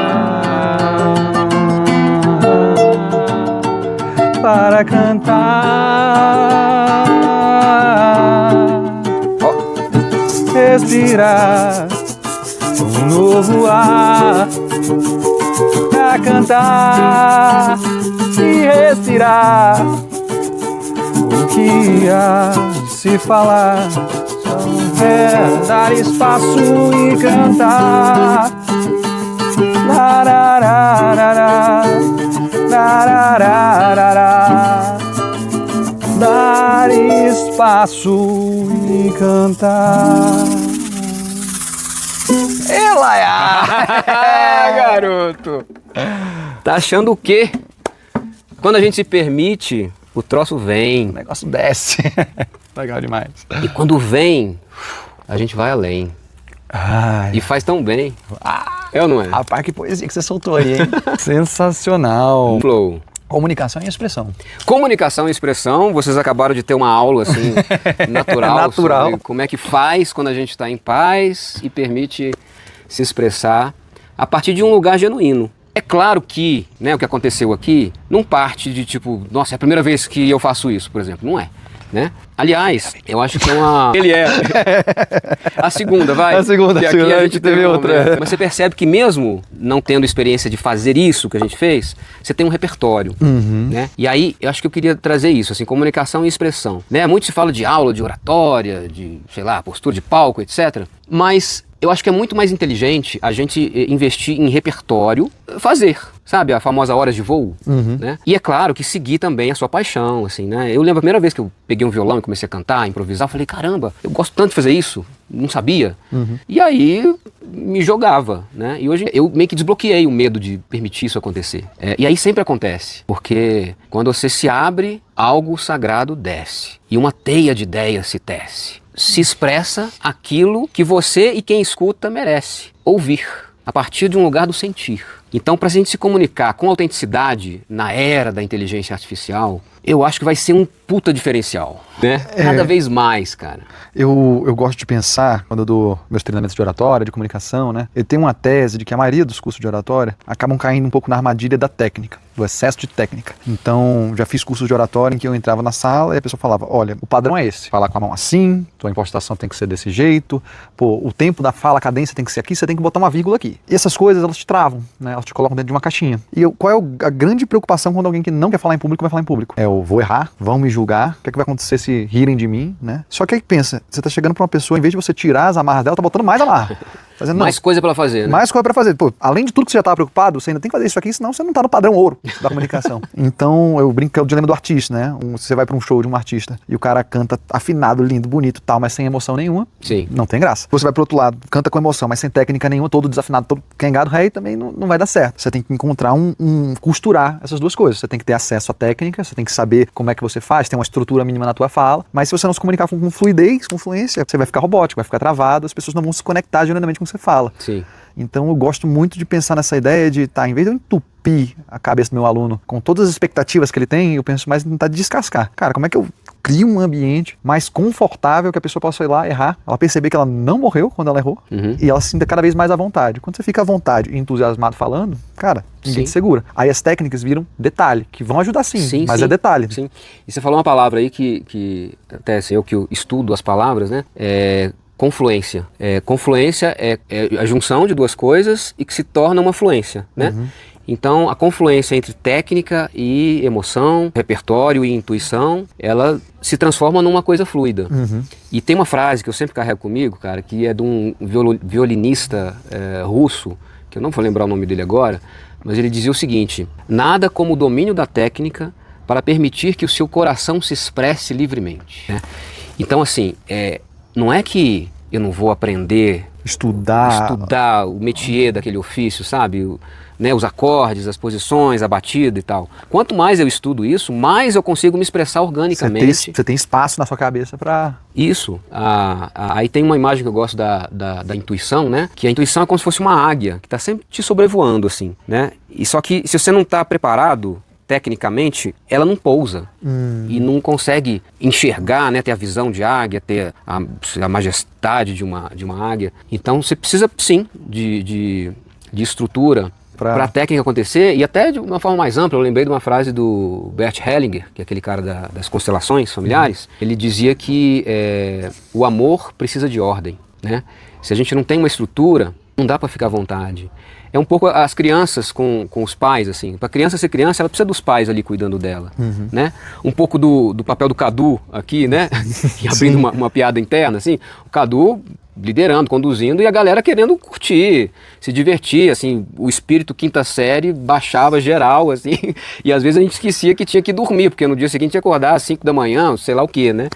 Para cantar. Respirar um novo ar pra cantar e respirar. O que há de se falar são é dar espaço e cantar. Larararará, larararará. Dar espaço e cantar. Ela é, garoto. Tá achando o quê? Quando a gente se permite, o troço vem. O negócio desce. Legal demais. E quando vem, a gente vai além. Ai. E faz tão bem. É ou não é? Rapaz, que poesia que você soltou aí, hein? Sensacional. Flow. Comunicação e expressão. Comunicação e expressão, vocês acabaram de ter uma aula assim, natural sobre como é que faz quando a gente está em paz e permite se expressar a partir de um lugar genuíno. É claro que, né, o que aconteceu aqui não parte de tipo, nossa, é a primeira vez que eu faço isso, por exemplo. Não é. Né? Aliás, eu acho que é uma... Ele é. A segunda, vai. A segunda, que aqui a gente teve outra. Mas você percebe que mesmo não tendo experiência de fazer isso que a gente fez, você tem um repertório. Né? E aí, eu acho que eu queria trazer isso, assim, comunicação e expressão. Né? Muito se fala de aula, de oratória, de, sei lá, postura de palco, etc. Mas eu acho que é muito mais inteligente a gente investir em repertório, fazer, sabe, a famosa horas de voo, né? E é claro que seguir também a sua paixão, assim, né? Eu lembro a primeira vez que eu peguei um violão e comecei a cantar, a improvisar, eu falei, caramba, eu gosto tanto de fazer isso, não sabia. E aí me jogava, né? E hoje eu meio que desbloqueei o medo de permitir isso acontecer. E aí sempre acontece, porque quando você se abre, algo sagrado desce e uma teia de ideias se tece. Se expressa aquilo que você e quem escuta merece ouvir, a partir de um lugar do sentir. Então, para a gente se comunicar com autenticidade na era da inteligência artificial, eu acho que vai ser um puta diferencial, né? Cada vez mais, cara. Eu gosto de pensar, quando eu dou meus treinamentos de oratória, de comunicação, né? Eu tenho uma tese de que a maioria dos cursos de oratória acabam caindo um pouco na armadilha da técnica, do excesso de técnica. Então, já fiz cursos de oratória em que eu entrava na sala e a pessoa falava, olha, o padrão é esse, falar com a mão assim, tua impostação tem que ser desse jeito, pô, o tempo da fala, a cadência tem que ser aqui, você tem que botar uma vírgula aqui. E essas coisas, elas te travam, né? Elas te colocam dentro de uma caixinha. E qual é a grande preocupação quando alguém que não quer falar em público vai falar em público? Eu vou errar, vão me julgar, o que é que vai acontecer se rirem de mim, né? Só que aí pensa, você tá chegando pra uma pessoa, em vez de você tirar as amarras dela, tá botando mais amarra. Fazendo, mais coisa pra fazer, né? Mais coisa pra fazer. Pô, além de tudo que você já tava preocupado, você ainda tem que fazer isso aqui, senão você não tá no padrão ouro da comunicação. Então, eu brinco que é o dilema do artista, né? Você vai pra um show de um artista e o cara canta afinado, lindo, bonito, tal, mas sem emoção nenhuma. Sim. Não tem graça. Você vai pro outro lado, canta com emoção, mas sem técnica nenhuma, todo desafinado, todo quengado, aí também não vai dar certo. Você tem que encontrar costurar essas duas coisas. Você tem que ter acesso à técnica, você tem que saber como é que você faz, tem uma estrutura mínima na tua fala, mas se você não se comunicar com fluidez, com fluência, você vai ficar robótico, vai ficar travado, as pessoas não vão se conectar genuinamente com o que você fala. Sim. Então eu gosto muito de pensar nessa ideia de, em vez de eu entupir a cabeça do meu aluno com todas as expectativas que ele tem, eu penso mais em tentar descascar. Cara, como é que eu crio um ambiente mais confortável que a pessoa possa ir lá errar, ela perceber que ela não morreu quando ela errou, e ela se sinta cada vez mais à vontade. Quando você fica à vontade e entusiasmado falando, cara, ninguém te segura. Aí as técnicas viram detalhe, que vão ajudar sim, mas é detalhe. Sim. E você falou uma palavra aí que até assim, eu que estudo as palavras, né? Confluência. Confluência é a junção de duas coisas e que se torna uma fluência, né? Então, a confluência entre técnica e emoção, repertório e intuição, ela se transforma numa coisa fluida. E tem uma frase que eu sempre carrego comigo, cara, que é de um violinista russo, que eu não vou lembrar o nome dele agora, mas ele dizia o seguinte: nada como o domínio da técnica para permitir que o seu coração se expresse livremente, né? Então, assim, não é que eu não vou aprender, estudar o métier daquele ofício, sabe? Né, os acordes, as posições, a batida e tal. Quanto mais eu estudo isso, mais eu consigo me expressar organicamente. Você tem espaço na sua cabeça para... Isso. Aí tem uma imagem que eu gosto da intuição, né? Que a intuição é como se fosse uma águia, que está sempre te sobrevoando, assim, né? E só que se você não está preparado tecnicamente, ela não pousa e não consegue enxergar, né, ter a visão de águia, ter a majestade de uma águia. Então você precisa, sim, de estrutura para a técnica acontecer, e até de uma forma mais ampla. Eu lembrei de uma frase do Bert Hellinger, que é aquele cara das constelações familiares. Ele dizia que o amor precisa de ordem, né? Se a gente não tem uma estrutura, não dá para ficar à vontade. é um pouco as crianças com os pais, assim. Para a criança ser criança, ela precisa dos pais ali cuidando dela, né? Um pouco do papel do Cadu aqui, né? E abrindo uma piada interna, assim. O Cadu liderando, conduzindo, e a galera querendo curtir, se divertir, assim, o espírito quinta série baixava geral, assim, e às vezes a gente esquecia que tinha que dormir, porque no dia seguinte ia acordar às 5 da manhã, sei lá o que, né?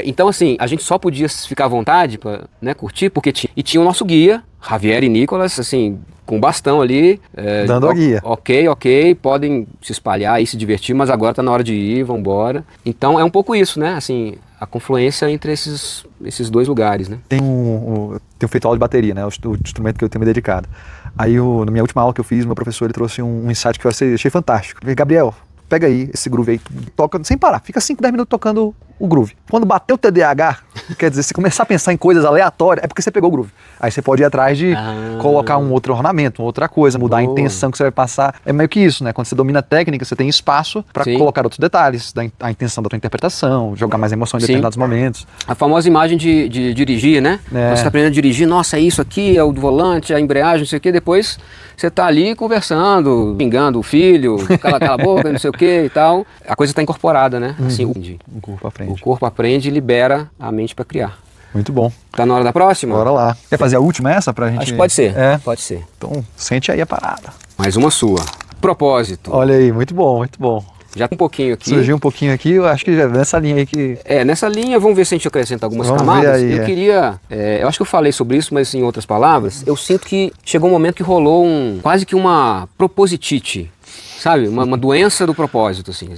Então, assim, a gente só podia ficar à vontade para, né, curtir, porque tinha o nosso guia, Javier e Nicolas, assim, com bastão ali. Dando a guia. Ok, podem se espalhar e se divertir, mas agora tá na hora de ir, vambora. Então é um pouco isso, né? Assim, a confluência entre esses dois lugares, né? Tenho feito aula de bateria, né? O instrumento que eu tenho me dedicado. Aí, na minha última aula que eu fiz, meu professor ele trouxe um insight que eu achei fantástico. Ele falou, Gabriel, pega aí esse groove aí, toca sem parar, fica 5, 10 minutos tocando o groove. Quando bater o TDAH, quer dizer, se começar a pensar em coisas aleatórias, é porque você pegou o groove. Aí você pode ir atrás de colocar um outro ornamento, uma outra coisa, mudar a intenção que você vai passar. É meio que isso, né? Quando você domina a técnica, você tem espaço para colocar outros detalhes, a intenção da tua interpretação, jogar mais emoção em determinados momentos. A famosa imagem de dirigir, né? Quando você tá aprendendo a dirigir, nossa, é isso aqui, é o do volante, a embreagem, não sei o quê, depois você tá ali conversando, pingando o filho, cala a boca, não sei o quê e tal. A coisa tá incorporada, né? Assim, O corpo aprende. O corpo aprende e libera a mente para criar. Muito bom. Tá na hora da próxima? Bora lá. Quer fazer a última essa pra gente? Acho que pode ser. Pode ser. Então, sente aí a parada. Mais uma sua. Propósito. Olha aí, muito bom, muito bom. Já um pouquinho aqui. Surgiu um pouquinho aqui, eu acho que já é nessa linha aí que... Nessa linha, vamos ver se a gente acrescenta algumas camadas. Ver aí, eu queria... eu acho que eu falei sobre isso, mas em outras palavras, eu sinto que chegou um momento que rolou quase que uma propositite, sabe? Uma doença do propósito, assim.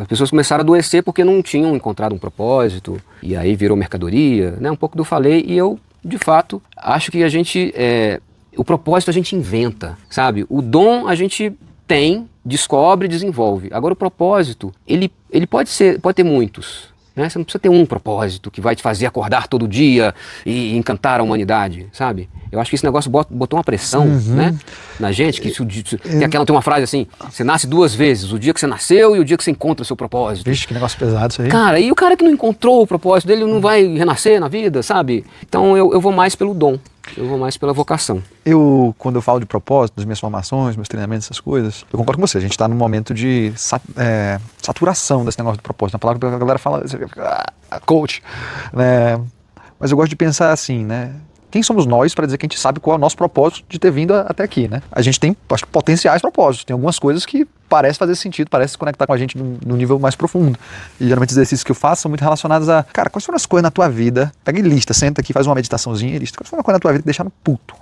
As pessoas começaram a adoecer porque não tinham encontrado um propósito, e aí virou mercadoria, né? Um pouco do falei, e eu, de fato, acho que a gente... o propósito a gente inventa, sabe? O dom a gente tem, descobre, desenvolve. Agora o propósito, ele pode ter muitos, né? Você não precisa ter um propósito que vai te fazer acordar todo dia e encantar a humanidade, sabe? Eu acho que esse negócio botou uma pressão, né, na gente, que tem uma frase assim, você nasce 2 vezes, o dia que você nasceu e o dia que você encontra o seu propósito. Vixe, que negócio pesado isso aí. Cara, e o cara que não encontrou o propósito dele não vai renascer na vida, sabe? Então eu vou mais pelo dom. Eu vou mais pela vocação. Quando eu falo de propósito, das minhas formações, meus treinamentos, essas coisas, eu concordo com você. A gente está num momento de saturação desse negócio de propósito. Na palavra que a galera fala, coach, né? Mas eu gosto de pensar assim, né? Quem somos nós para dizer que a gente sabe qual é o nosso propósito de ter vindo até aqui, né? A gente tem, acho que, potenciais propósitos. Tem algumas coisas que parecem fazer sentido, parecem se conectar com a gente num nível mais profundo. E geralmente os exercícios que eu faço são muito relacionados a, cara, quais foram as coisas na tua vida? Pega e lista, senta aqui, faz uma meditaçãozinha e lista. Quais foram as coisas na tua vida que deixaram puto?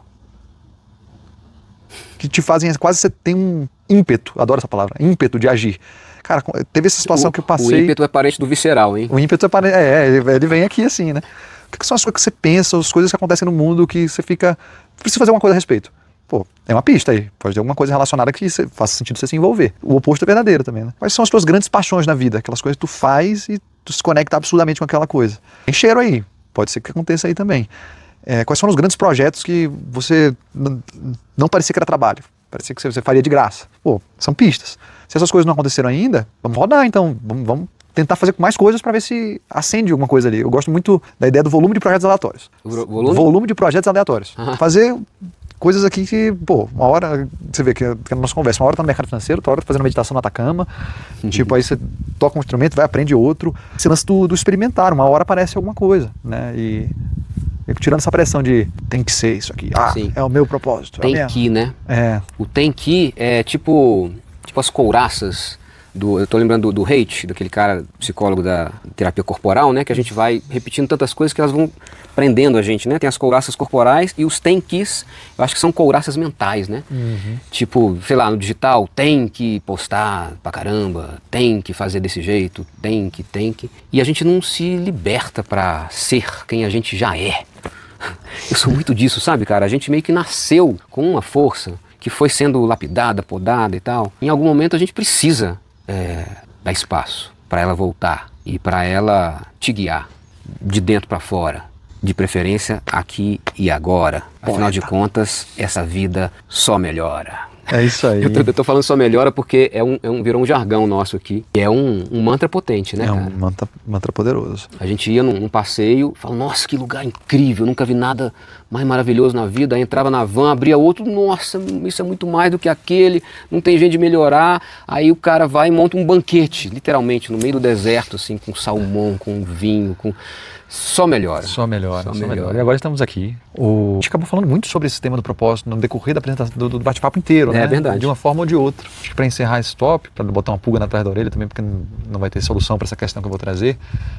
Que te fazem, quase você tem um ímpeto, adoro essa palavra, ímpeto de agir. Cara, teve essa situação que eu passei... O ímpeto é parente do visceral, hein? O ímpeto é parente, ele vem aqui assim, né? O que são as coisas que você pensa, as coisas que acontecem no mundo que você fica... Precisa fazer alguma coisa a respeito. Pô, é uma pista aí. Pode ter alguma coisa relacionada que faça sentido você se envolver. O oposto é verdadeiro também, né? Quais são as tuas grandes paixões na vida? Aquelas coisas que tu faz e tu se conecta absurdamente com aquela coisa. Tem cheiro aí. Pode ser que aconteça aí também. Quais são os grandes projetos que você não parecia que era trabalho? Parecia que você faria de graça. Pô, são pistas. Se essas coisas não aconteceram ainda, vamos rodar então. Vamos tentar fazer mais coisas para ver se acende alguma coisa ali. Eu gosto muito da ideia do volume de projetos aleatórios. Volume de projetos aleatórios. Fazer coisas aqui que, pô, uma hora, você vê que é na nossa conversa, uma hora tá no mercado financeiro, outra hora tá fazendo meditação no Atacama, tipo, aí você toca um instrumento, vai, aprende outro. Esse lance do experimentar, uma hora aparece alguma coisa, né? E tirando essa pressão de tem que ser isso aqui, é o meu propósito. Tem que, né? O tem que é tipo as couraças eu tô lembrando do Haidt, daquele cara psicólogo da terapia corporal, né? Que a gente vai repetindo tantas coisas que elas vão prendendo a gente, né? Tem as couraças corporais e os tem quis, eu acho que são couraças mentais, né? Tipo, sei lá, no digital, tem que postar pra caramba, tem que fazer desse jeito, tem que. E a gente não se liberta pra ser quem a gente já é. Eu sou muito disso, sabe, cara? A gente meio que nasceu com uma força que foi sendo lapidada, podada e tal. Em algum momento a gente precisa dar espaço para ela voltar e para ela te guiar de dentro para fora, de preferência aqui e agora. Afinal de contas, essa vida só melhora. É isso aí. Eu tô falando só melhora porque virou um jargão nosso aqui. E é um mantra potente, né, É cara? um mantra poderoso. A gente ia num passeio, falava, nossa, que lugar incrível, nunca vi nada mais maravilhoso na vida. Aí entrava na van, abria outro, nossa, isso é muito mais do que aquele, não tem jeito de melhorar. Aí o cara vai e monta um banquete, literalmente, no meio do deserto, assim, com salmão, com vinho, com... Só melhora. Só melhora. E agora estamos aqui. A gente acabou falando muito sobre esse tema do propósito no decorrer da apresentação, do bate-papo inteiro, né? É verdade. De uma forma ou de outra. Acho que para encerrar esse tópico, para botar uma pulga atrás da orelha também, porque não vai ter solução para essa questão que eu vou trazer,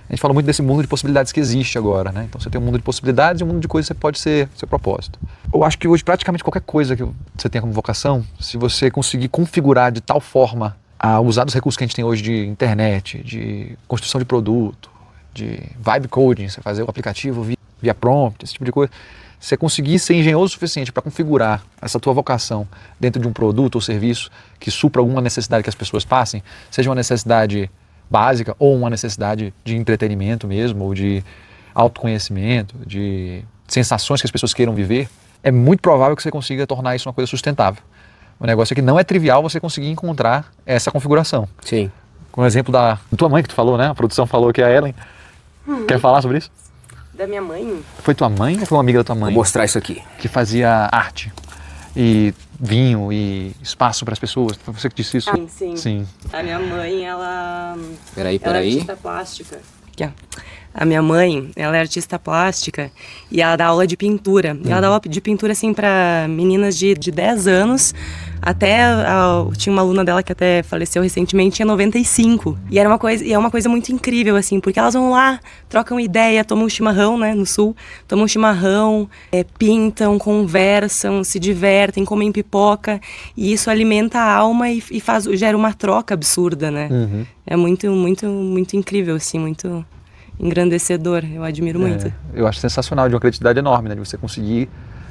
a gente fala muito desse mundo de possibilidades que existe agora, né? Então você tem um mundo de possibilidades e um mundo de coisas que você pode ser seu propósito. Eu acho que hoje praticamente qualquer coisa que você tenha como vocação, se você conseguir configurar de tal forma a usar os recursos que a gente tem hoje de internet, de construção de produto, de vibe coding, você fazer o aplicativo via prompt, esse tipo de coisa, você conseguir ser engenhoso o suficiente para configurar essa tua vocação dentro de um produto ou serviço que supra alguma necessidade que as pessoas passem, seja uma necessidade básica ou uma necessidade de entretenimento mesmo, ou de autoconhecimento, de sensações que as pessoas queiram viver, é muito provável que você consiga tornar isso uma coisa sustentável. O negócio é que não é trivial você conseguir encontrar essa configuração. Sim. Com o exemplo da tua mãe que tu falou, né? A produção falou que é a Ellen. Quer falar sobre isso? Da minha mãe? Foi tua mãe ou foi uma amiga da tua mãe? Vou mostrar isso aqui. Que fazia arte e vinho e espaço para as pessoas. Foi você que disse isso? Sim. A minha mãe, ela Peraí. é artista plástica. Aqui, ó. A minha mãe, ela é artista plástica e ela dá aula de pintura. E ela dá aula de pintura, assim, para meninas de 10 anos. Tinha uma aluna dela que até faleceu recentemente, tinha 95. E é uma coisa muito incrível, assim, porque elas vão lá, trocam ideia, tomam um chimarrão, né, no sul. Tomam um chimarrão, pintam, conversam, se divertem, comem pipoca. E isso alimenta a alma e gera uma troca absurda, né? Uhum. É muito, muito, muito incrível, assim, muito... engrandecedor, eu admiro muito. Eu acho sensacional, de uma criatividade enorme, né? De você conseguir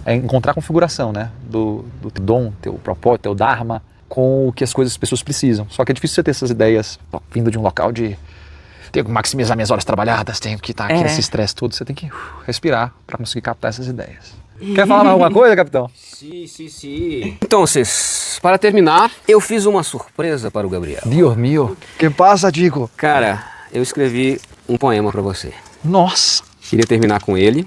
encontrar a configuração, né? Do teu dom, teu propósito, teu dharma, com o que as pessoas precisam. Só que é difícil você ter essas ideias vindo de um local de tenho que maximizar minhas horas trabalhadas, tenho que estar aqui nesse estresse todo. Você tem que respirar para conseguir captar essas ideias. Quer falar mais alguma coisa, capitão? Sim. Então, para terminar, eu fiz uma surpresa para o Gabriel. Dios mío. Que passa, Tico? Cara, eu escrevi um poema para você. Nossa! Queria terminar com ele.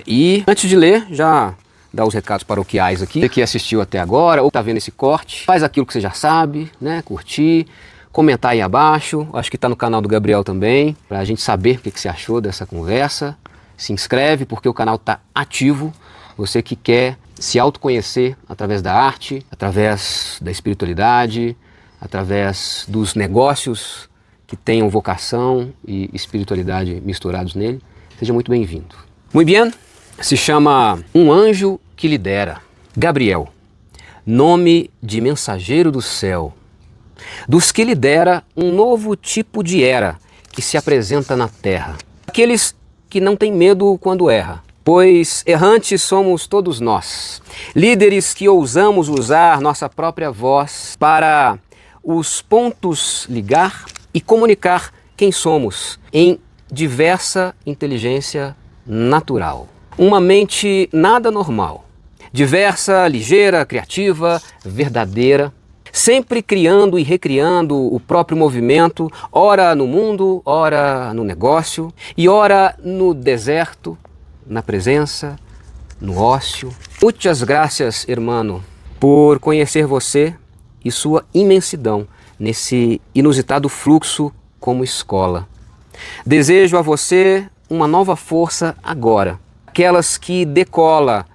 E antes de ler, já dar os recados paroquiais aqui. Você que assistiu até agora ou está vendo esse corte, faz aquilo que você já sabe, né? Curtir, comentar aí abaixo. Acho que está no canal do Gabriel também, para a gente saber o que você achou dessa conversa. Se inscreve porque o canal está ativo. Você que quer se autoconhecer através da arte, através da espiritualidade, através dos negócios que tenham vocação e espiritualidade misturados nele, seja muito bem-vindo. Muito bem, se chama Um Anjo que Lidera. Gabriel, nome de mensageiro do céu, dos que lidera um novo tipo de era que se apresenta na terra. Aqueles que não têm medo quando erra, pois errantes somos todos nós. Líderes que ousamos usar nossa própria voz para os pontos ligar e comunicar quem somos em diversa inteligência natural. Uma mente nada normal, diversa, ligeira, criativa, verdadeira, sempre criando e recriando o próprio movimento, ora no mundo, ora no negócio, e ora no deserto, na presença, no ócio. Muitas graças, hermano, por conhecer você e sua imensidão nesse inusitado fluxo como escola. Desejo a você uma nova força agora, aquelas que decola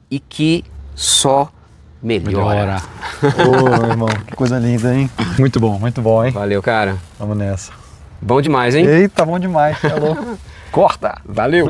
e que só melhora. Ô, meu irmão, que coisa linda, hein? Muito bom, hein? Valeu, cara. Vamos nessa. Bom demais, hein? Eita, bom demais, é louco. Corta! Valeu!